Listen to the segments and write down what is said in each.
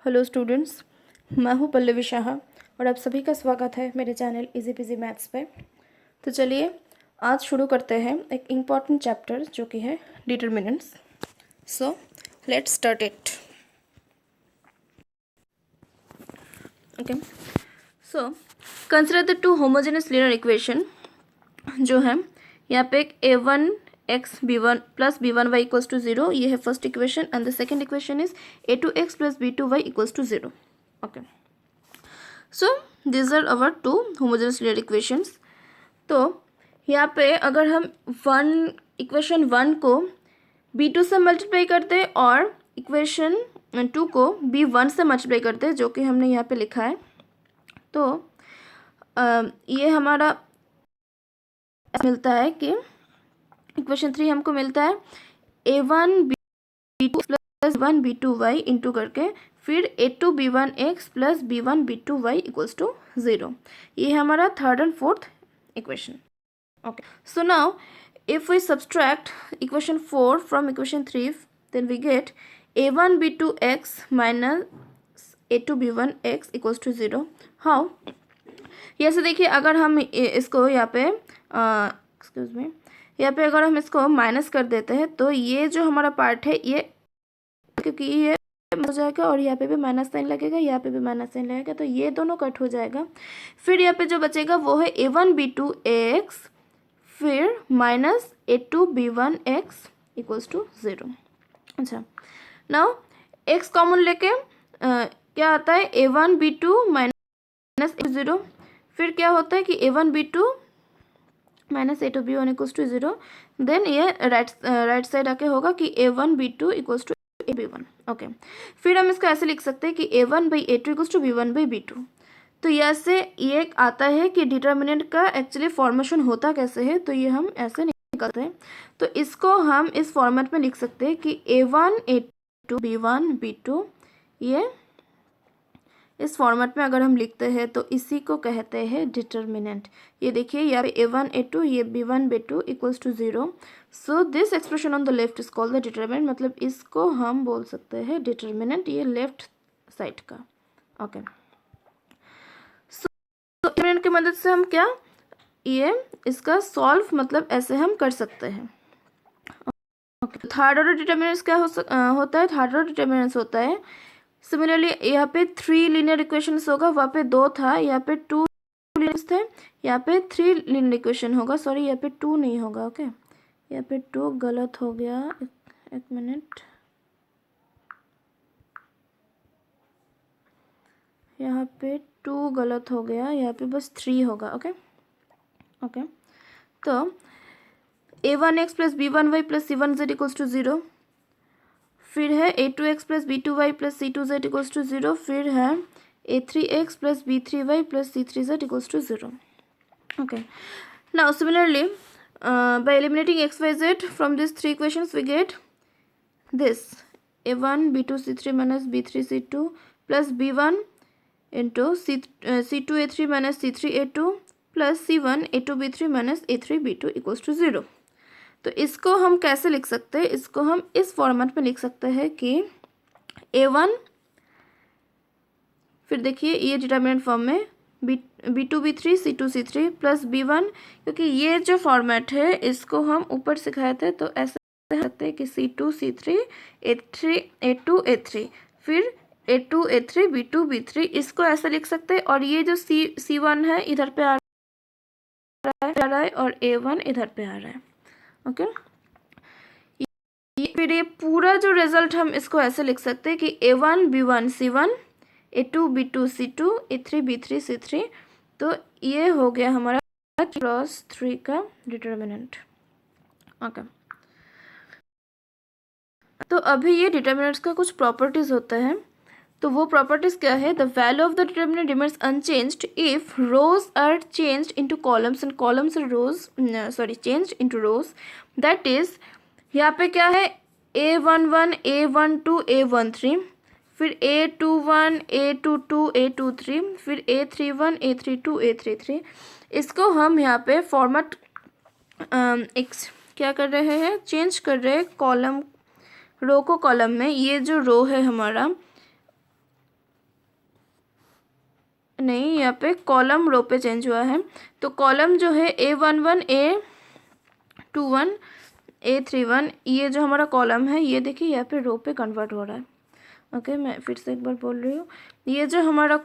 Hello students, मैं हूं पल्लवी शाह और आप सभी का स्वागत है मेरे चैनल इजी पीजी मैथ्स पे। तो चलिए आज शुरू करते हैं एक इम्पॉर्टेंट चैप्टर जो कि है determinants. So let's start it. Okay, so consider the two homogenous linear equation जो है यहाँ पे एक a1x b1 plus b1y equals to 0, ये है first equation and the second equation is a2x plus b2y equals to 0। Okay, so this are our two homogenous linear equations. तो यहाँ पे अगर हम इक्वेशन वन को b2 से मल्टीप्लाई करते और इक्वेशन टू को b1 से मल्टीप्लाई करते, जो कि हमने यहाँ पे लिखा है, तो ये हमारा मिलता है कि इक्वेशन थ्री हमको मिलता है a1b2 प्लस 1b2y इंटू करके फिर a2b1x plus b1b2y equals to 0। ये हमारा third and fourth equation. Okay, so now if we subtract equation 4 from equation 3, then we get a1b2x minus a2b1x equals to 0. How? यहाँ से देखिए, अगर हम इसको यहाँ पे एक्सक्यूज मी यहाँ पे अगर हम इसको माइनस कर देते हैं तो ये जो हमारा पार्ट है ये, क्योंकि ये हो जाएगा और यहाँ पे भी माइनस साइन लगेगा, यहाँ पे भी माइनस साइन लगेगा, तो ये दोनों कट हो जाएगा। फिर यहाँ पे जो बचेगा वो है a1b2x फिर माइनस a2b1x इक्वल्स टू 0। अच्छा, नाउ x कॉमन लेके क्या आता है a1b2 माइनस a0, फिर क्या होता है कि a1b2 minus a2b1 equals to 0। Then ये राइट साइड आके होगा कि a1b2 equals to a1। Okay, फिर हम इसको ऐसे लिख सकते हैं कि a1/a2 इक्वल्स टू b1/b2। तो यहाँ से ये आता है कि डिटर्मिनेंट का एक्चुअली फॉर्मेशन होता कैसे है, तो ये हम ऐसे निकालते हैं। तो इसको हम इस फॉर्मेट में लिख सकते हैं कि a1 a2 b1 b2, ये इस फॉर्मेट में अगर हम लिखते हैं तो इसी को कहते हैं डिटर्मिनेंट। ये देखिए यहाँ पे a1 a2 ये b1 b2 equals to 0। So this expression on the left is called the determinant, मतलब इसको हम बोल सकते हैं डिटर्मिनेंट, ये लेफ्ट साइड का। ओके, डिटर्मिनेंट की मदद से हम क्या ये इसका सॉल्व मतलब ऐसे हम कर सकते हैं। थर्ड ऑर्डर डिटर्मिनेंट्स क्या होता है? थर्ड ऑर्डर डिटर्मिनेंट्स होता है सिमिलरली यहाँ पे 3 लीनियर इक्वेशंस होगा, वहाँ पे 2 था, यहाँ पे 2 लीनियर्स थे, यहाँ पे 3 लीनियर इक्वेशन होगा। सॉरी, यहाँ पे 2 नहीं होगा। ओके, यहाँ पे 2 गलत हो गया, एक मिनट, यहाँ पे 2 गलत हो गया, यहाँ पे बस 3 होगा। ओके ओके, तो a1x plus b1y plus c1z equals to 0, फिर है a2x plus b2y plus c2z equals to 0, फिर है a3x plus b3y plus c3z equals to 0। Okay, now similarly by eliminating x y z from these three equations we get this a1 b2 c3 minus b3 c2 plus b1 into c2 a3 minus c3 a2 plus c1 a2 b3 minus a3 b2 equals to 0। तो इसको हम कैसे लिख सकते हैं? इसको हम इस फॉर्मेट में लिख सकते हैं कि a1, फिर देखिए ये डिटर्मिनेंट फॉर्म में b2 b3 c2 c3 plus b1, क्योंकि ये जो फॉर्मेट है इसको हम ऊपर सिखाए थे, तो ऐसे कहते हैं कि c2 c3 a3 a2 a3 फिर a2 a3 b2 b3, इसको ऐसे लिख सकते हैं। और ये जो c1 है इधर पे आ रहा है और a1 इधर पे आ रहा है। ओके, फिर ये पूरा जो रिजल्ट हम इसको ऐसे लिख सकते हैं कि a1 b1 c1 a2 b2 c2 a3 b3 c3। तो ये हो गया हमारा क्रॉस 3 का डिटर्मिनेंट। ओके, तो अभी ये डिटर्मिनेंट्स का कुछ प्रॉपर्टीज होता है, तो वो प्रॉपर्टीज क्या है? The value of the determinant remains unchanged if rows are changed into columns and columns are changed into rows. That is यहाँ पे क्या है a11 a12 a13, फिर a21 a22 a23, फिर a31 a32 a33। इसको हम यहाँ पे फॉर्मेट क्या कर रहे हैं? चेंज कर रहे हैं कॉलम रो को कॉलम में। ये जो रो है हमारा नहीं, यहाँ पे कॉलम रो पे चेंज हुआ है। तो कॉलम जो है A11 A21 A31, ये जो हमारा कॉलम है ये देखिए यहाँ पे रो पे कन्वर्ट हो रहा है। ओके, मैं फिर से एक बार बोल रही हूँ, ये जो हमारा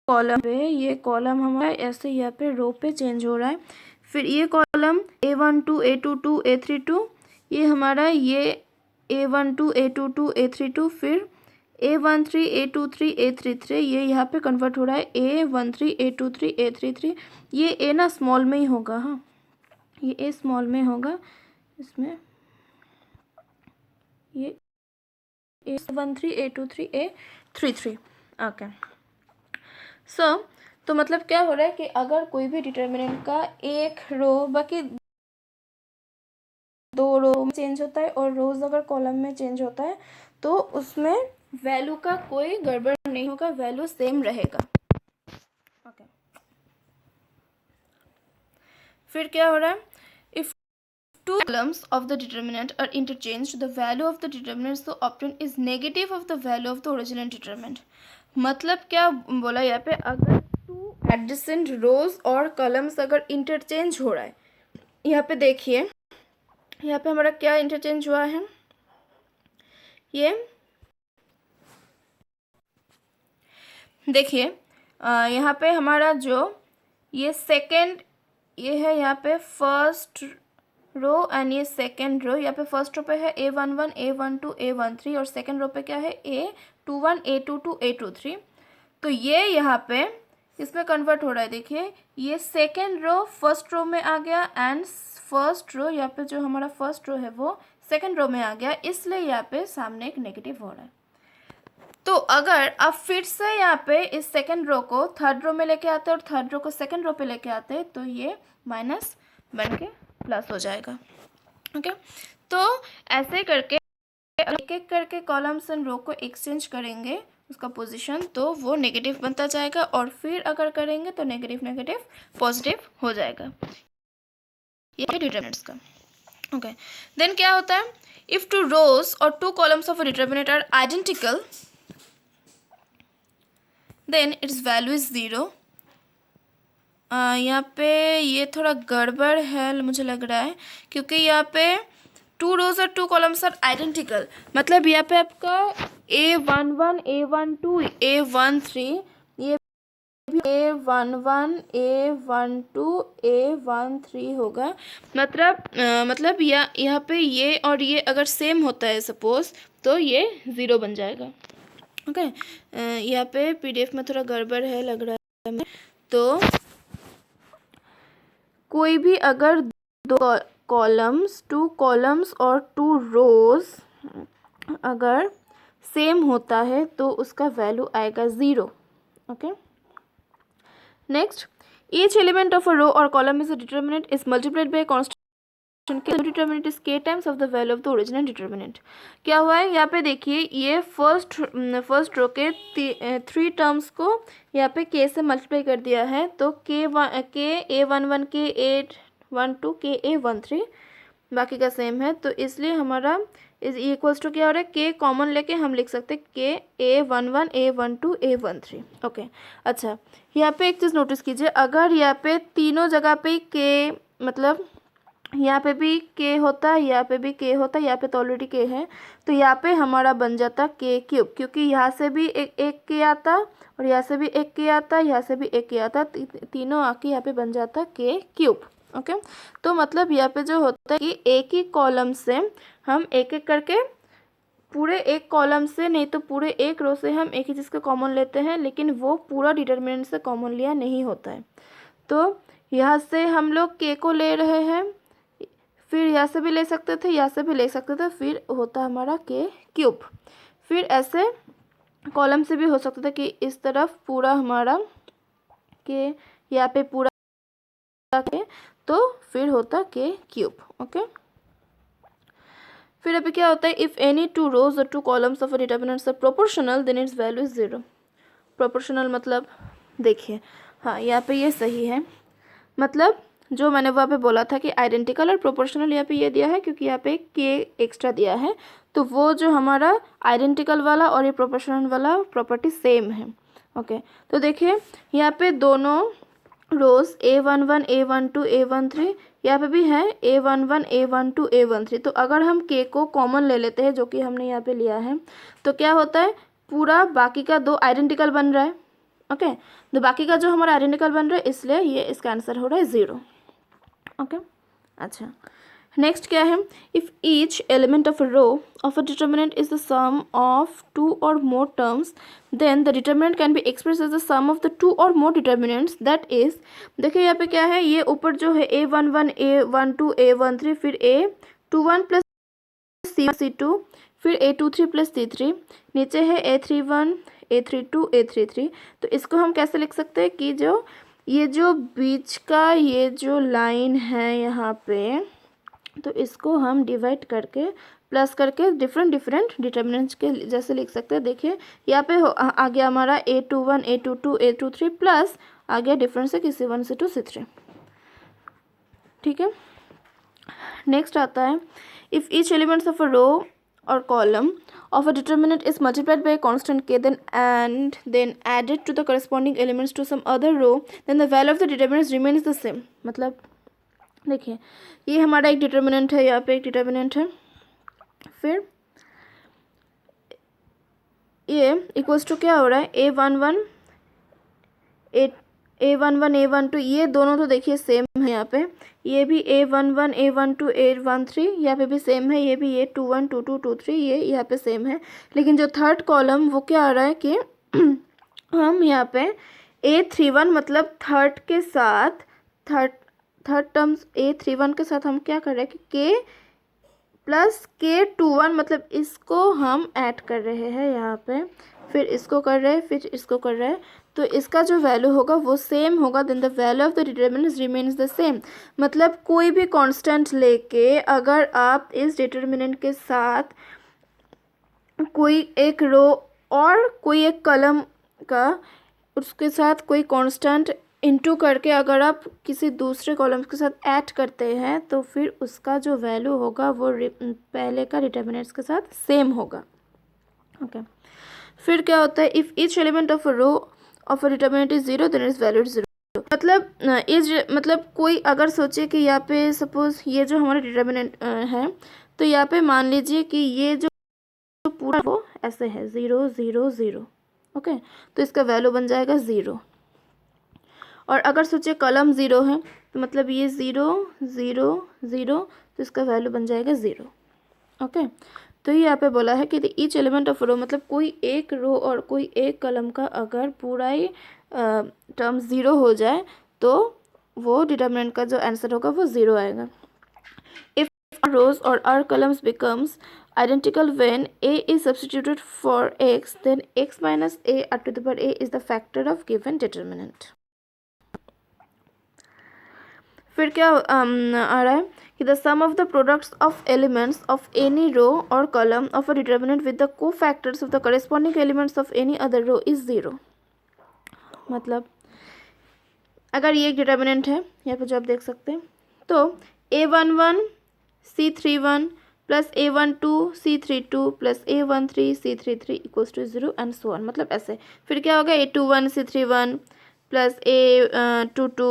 कॉलम है ये कॉलम हमारा ऐसे यहाँ पे रो पे चेंज हो रहा है। फिर ये कॉलम A12 A22 A32, ये हमारा ये A12 A22 A32, फिर A13 A23 A33, ये यहाँ पे कन्वर्ट हो रहा है A13 A23 A33। ये ए ना स्मॉल में ही होगा, हाँ ये ए स्मॉल में होगा, इसमें ये A13 A23 A33। ओके, सो तो मतलब क्या हो रहा है कि अगर कोई भी डिटर्मिनेंट का एक रो बाकी दो रो में चेंज होता है और रोज अगर कॉलम में चेंज होता है तो उसमें वैल्यू का कोई गड़बड़ नहीं होगा, वैल्यू सेम रहेगा। ओके, फिर क्या हो रहा है, if two columns of the determinant are interchanged, the value of the determinant so obtained is negative of the value of the original determinant। मतलब क्या बोला यहाँ पे, अगर टू एडजेसेंट रोज और कॉलम्स अगर इंटरचेंज हो रहा है, यहाँ पे देखिए यहाँ पे हमारा क्या इंटरचेंज हुआ है, ये देखिए यहाँ पे हमारा जो ये सेकेंड ये है यहाँ पे फर्स्ट रो एंड ये सेकेंड रो, यहाँ पे फर्स्ट रो पे है A11 A12 A13 और सेकेंड रो पे क्या है A21 A22 A23। तो ये यहाँ पे इसमें कन्वर्ट हो रहा है, देखिए ये सेकेंड रो फर्स्ट रो में आ गया एंड फर्स्ट रो यहाँ पे जो हमारा फर्स्ट रो है वो सेकेंड रो में आ गया, इसलिए यहाँ पे सामने एक नेगेटिव हो रहा है। तो अगर आप फिर से यहाँ पे इस सेकेंड रो को थर्ड रो में लेके आते हैं और थर्ड रो को सेकेंड रो पे लेके आते हैं तो ये माइनस बन के प्लस हो जाएगा। ओके, तो ऐसे करके एक एक करके कॉलम्स एंड रो को एक्सचेंज करेंगे उसका पोजीशन, तो वो नेगेटिव बनता जाएगा और फिर अगर करेंगे तो नेगेटिव नेगेटिव पॉजिटिव हो जाएगा, ये है डिटर्मिनेंट्स का। ओके, देन क्या होता है, इफ टू रोज और two columns of a determinant are identical then its value is 0। यहाँ पे ये थोड़ा गड़बड़ है मुझे लग रहा है, क्योंकि यहाँ पे टू रोज और टू कॉलम्स आर आइडेंटिकल, मतलब यहाँ पे आपका A11 A12 A13, ये भी A11 A12 A13 होगा। मतलब यहाँ पे ये और ये अगर सेम होता है सपोज तो ये 0 बन जाएगा। ओके, यहाँ पे PDF में थोड़ा गड़बड़ है लग रहा है, तो कोई भी अगर दो कॉलम्स टू कॉलम्स और टू रोज अगर सेम होता है तो उसका वैल्यू आएगा 0। Okay, next, each element of a row or column is a determinant is multiplied by constant determinant is k times of the value of the original determinant. क्या हुआ है यहाँ पे देखिए, ये फर्स्ट रो के 3 टर्म्स को यहाँ पे k से मल्टीप्लाई कर दिया है, तो k A11 k A12 k A13 बाकी का सेम है, तो इसलिए हमारा इज इक्वल्स टू क्या हो रहा है, k कॉमन लेके हम लिख सकते हैं k A11 A12 A13। Okay, अच्छा यहाँ पे एक चीज़ नोटिस कीजिए, अगर यहाँ पे तीनों जगह पे k मतलब यहाँ पे भी k होता है, यहाँ पे भी k होता है, यहाँ पे तो ऑलरेडी k है, तो यहाँ पे हमारा बन जाता k क्यूब, क्योंकि यहाँ से भी एक k आता और यहाँ से भी एक k आता, यहाँ से भी एक k आता, तीनों आके यहाँ पे बन जाता k क्यूब। ओके, तो मतलब यहाँ पे जो होता है कि एक ही कॉलम से हम एक एक करके पूरे एक कॉलम से नहीं तो पूरे एक रो से हम एक ही चीज़ को कॉमन लेते हैं, लेकिन वो पूरा डिटर्मिनेंट से कॉमन लिया नहीं होता है। तो यहाँ से हम लोग k को ले रहे हैं, फिर यहाँ से भी ले सकते थे, यहाँ से भी ले सकते थे, फिर होता हमारा k क्यूब। फिर ऐसे कॉलम से भी हो सकता था कि इस तरफ पूरा हमारा k, यहाँ पे पूरा k, तो फिर होता k क्यूब। ओके, फिर अभी क्या होता है, इफ़ एनी टू रोज और two columns of a determinants are proportional then its value is 0। Proportional मतलब देखिए, हाँ यहाँ पे ये सही है, मतलब जो मैंने वहाँ पे बोला था कि आइडेंटिकल और प्रोपोर्शनल यहाँ पे ये दिया है क्योंकि यहाँ पे k एक्स्ट्रा दिया है, तो वो जो हमारा आइडेंटिकल वाला और ये प्रोपोर्शनल वाला प्रॉपर्टी सेम है। ओके, तो देखिए यहाँ पे दोनों रोज A11 A12 A13 यहाँ पे भी है A11 A12 A13। तो अगर हम K को कॉमन ले लेते हैं, जो कि हमने यहाँ पे लिया है, तो क्या होता है, पूरा बाकी का दो आइडेंटिकल बन रहा है। ओके, तो बाकी का जो हमारा आइडेंटिकल बन रहा है, इसलिए ये इसका आंसर हो रहा है 0। ओके, अच्छा नेक्स्ट क्या है, if each element of a row of a determinant is the sum of two or more terms, then the determinant can be express as the sum of the two or more determinants, that is, देखिए यहाँ पे क्या है, ये ऊपर जो है A11 A12 A13, फिर A21 प्लस C2, फिर A23 प्लस C3, नीचे है A31 A32 A33। तो इसको हम कैसे लिख सकते हैं कि जो ये जो बीच का ये जो लाइन है यहाँ पे, तो इसको हम डिवाइड करके प्लस करके डिफरेंट डिटर्मिनेंट्स के जैसे लिख सकते हैं। देखिए यहाँ पे आ गया हमारा A21 A22 A23 प्लस आ गया डिफरेंस है कि C1 C2 C3। ठीक है, नेक्स्ट आता है, if each elements of a row or column of a determinant is multiplied by a constant k, then added to the corresponding elements to some other row, then the value of the determinant remains the same। मतलब देखिए ये हमारा एक determinant है, यहाँ पे एक determinant है, फिर ये इक्वल्स टू क्या हो रहा है, A11 A12 ये दोनों तो देखिए सेम है, यहाँ पे ये भी A11 A12 A13 यहाँ पे भी सेम है, ये भी A21 22 23 ये यहाँ पे सेम है। लेकिन जो थर्ड कॉलम वो क्या आ रहा है कि हम यहाँ पे A31 मतलब थर्ड के साथ थर्ड टर्म्स A31 के साथ हम क्या कर रहे हैं कि K प्लस K21 मतलब इसको हम ऐड कर रहे हैं यहाँ पे, फिर इसको कर रहे हैं, फिर इसको कर रहे हैं, तो इसका जो वैल्यू होगा वो सेम होगा, then the value of the determinant remains the same. मतलब कोई भी कांस्टेंट लेके अगर आप इस डिटर्मिनेंट के साथ कोई एक रो और कोई एक कॉलम का उसके साथ कोई कांस्टेंट इनटू करके अगर आप किसी दूसरे कॉलम के साथ ऐड करते हैं, तो फिर उसका जो वैल्यू होगा वो पहले का डिटर्मिनेंट्स के साथ सेम होगा। ओके, फिर क्या होता है, if each element of a row of a determinant is 0 then its value 0। मतलब कोई अगर सोचे कि यहाँ पे सपोज ये जो हमारा डिटर्मिनेंट है, तो यहाँ पे मान लीजिए कि ये जो पूरा वो ऐसे है 0 0 0। ओके, तो इसका वैल्यू बन जाएगा 0। और अगर सोचे कॉलम 0 है, तो मतलब ये 0 0 0, तो इसका वैल्यू बन जाएगा 0। ओके, तो ये यहाँ पे बोला है कि ईच एलिमेंट ऑफ रो मतलब कोई एक रो और कोई एक कॉलम का अगर पूरा ही टर्म 0 हो जाए, तो वो डिटर्मिनेंट का जो आंसर होगा वो 0 आएगा। इफ रोज और or columns becomes identical when a is substituted for x, then x minus a r to the power a is the factor of given determinant। फिर क्या आ रहा है कि the sum of the products of elements of any row or column of a determinant with the cofactors of the corresponding elements of any other row is 0। मतलब अगर ये एक determinant है यहाँ पे जो आप देख सकते हैं, तो A11 C31 plus A12 C32 plus A13 C33 equals to 0 and so on. मतलब ऐसे फिर क्या होगा, A21 C31 plus A22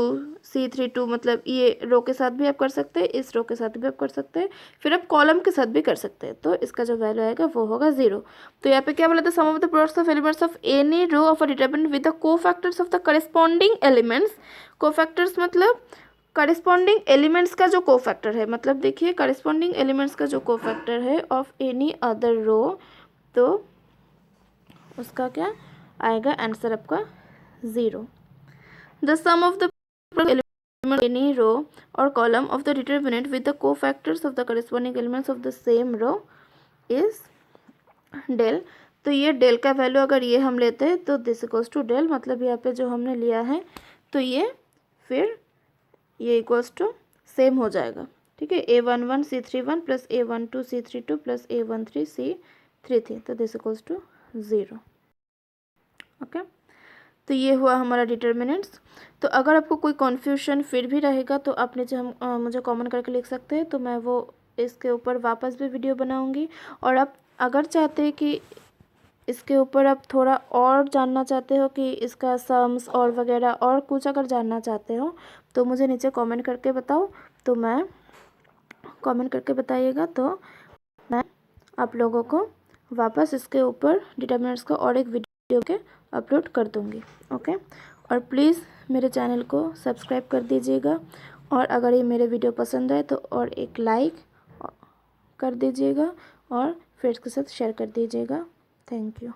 C32, मतलब ये रो के साथ भी आप कर सकते हैं, इस रो के साथ भी आप कर सकते हैं, फिर आप कॉलम के साथ भी कर सकते हैं, तो इसका जो वैल्यू आएगा वो होगा 0। तो यहाँ पे क्या बोला था, sum of the products of elements of any row of a determinant with the cofactors of the corresponding elements. Cofactors मतलब करेस्पॉन्डिंग एलिमेंट्स का जो कोफैक्टर है, मतलब देखिए करेस्पॉन्डिंग एलिमेंट्स का जो कोफैक्टर है ऑफ एनी अदर रो, तो उसका क्या आएगा आंसर आपका 0। The sum of the element of any row or column of the determinant with the cofactors of the corresponding elements of the same row is del। तो ये del का value अगर ये हम लेते हैं तो दिस इक्वल्स टू डेल, मतलब यहाँ पे जो हमने लिया है तो ये फिर ये इक्वल्स टू सेम हो जाएगा। ठीक है, A11 C31 plus A12 C32 plus A13 C33, तो दिस इक्वल्स टू 0। ओके, तो ये हुआ हमारा डिटर्मिनेंट्स। तो अगर आपको कोई कन्फ्यूजन फिर भी रहेगा तो आप नीचे मुझे कमेंट करके लिख सकते हैं, तो मैं वो इसके ऊपर वापस भी वीडियो बनाऊंगी। और आप अगर चाहते हैं कि इसके ऊपर आप थोड़ा और जानना चाहते हो कि इसका सम्स और वगैरह और कुछ अगर जानना चाहते हो तो मुझे नीचे कमेंट करके बताओ, तो मैं कमेंट करके बताइएगा, तो मैं आप लोगों को वापस इसके ऊपर डिटर्मिनेंट्स का और एक वीडियो के अपलोड कर दूँगी। ओके, और प्लीज़ मेरे चैनल को सब्सक्राइब कर दीजिएगा, और अगर ये मेरे वीडियो पसंद आए तो और एक लाइक कर दीजिएगा और फ्रेंड्स के साथ शेयर कर दीजिएगा। Thank you.